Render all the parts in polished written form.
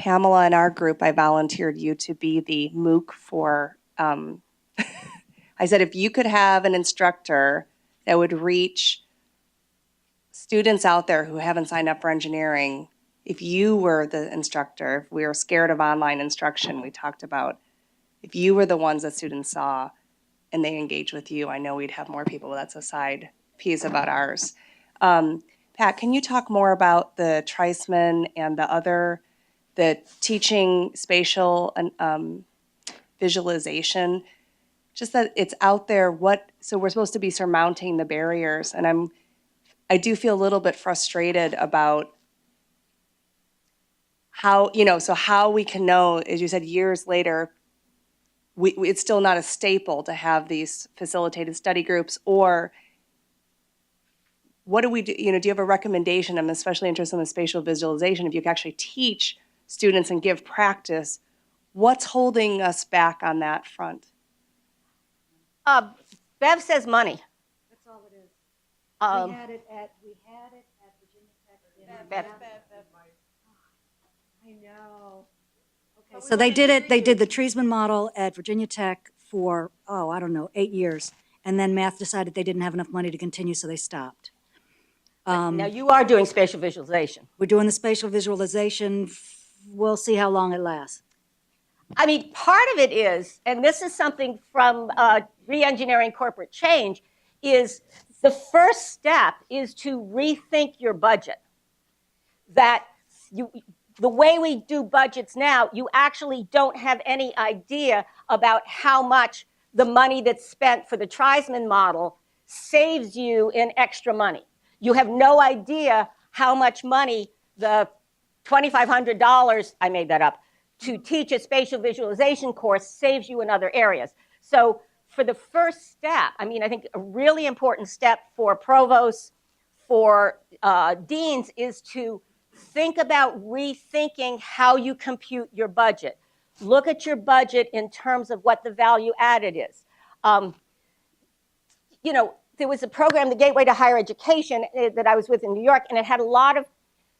Pamela, in our group, I volunteered you to be the MOOC for, I said, if you could have an instructor that would reach students out there who haven't signed up for engineering, if you were the instructor, if we were scared of online instruction, we talked about, if you were the ones that students saw and they engaged with you, I know we'd have more people. That's a side piece about ours. Pat, can you talk more about the Treisman and the teaching spatial and visualization? Just that it's out there, so we're supposed to be surmounting the barriers, and I do feel a little bit frustrated about how, so how we can know, as you said, years later, it's still not a staple to have these facilitated study groups, or what do we do? Do you have a recommendation? I'm especially interested in the spatial visualization. If you can actually teach students and give practice, what's holding us back on that front? Bev says money. That's all it is. We had it at Virginia Tech. Bev. I know. Okay, so they did the Treisman model at Virginia Tech for, I don't know, 8 years. And then math decided they didn't have enough money to continue, so they stopped. Now you are doing spatial visualization. We're doing the spatial visualization. We'll see how long it lasts. I mean, part of it is, and this is something from Reengineering Corporate Change, is the first step is to rethink your budget. That the way we do budgets now, you actually don't have any idea about how much the money that's spent for the Treisman model saves you in extra money. You have no idea how much money the $2,500, I made that up, to teach a spatial visualization course saves you in other areas. So for the first step, I think a really important step for provosts, for deans, is to think about rethinking how you compute your budget. Look at your budget in terms of what the value added is. There was a program, the Gateway to Higher Education, that I was with in New York, and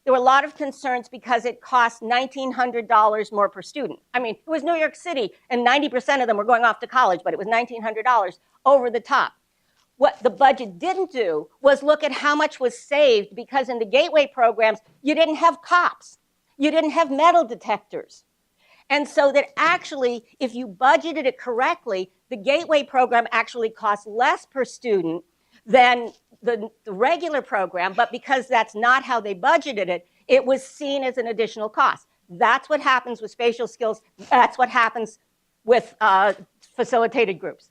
there were a lot of concerns because it cost $1,900 more per student. It was New York City, and 90% of them were going off to college, but it was $1,900 over the top. What the budget didn't do was look at how much was saved, because in the Gateway programs, you didn't have cops. You didn't have metal detectors. And so that actually, if you budgeted it correctly, the Gateway program actually cost less per student than the regular program, but because that's not how they budgeted it, it was seen as an additional cost. That's what happens with spatial skills. That's what happens with facilitated groups.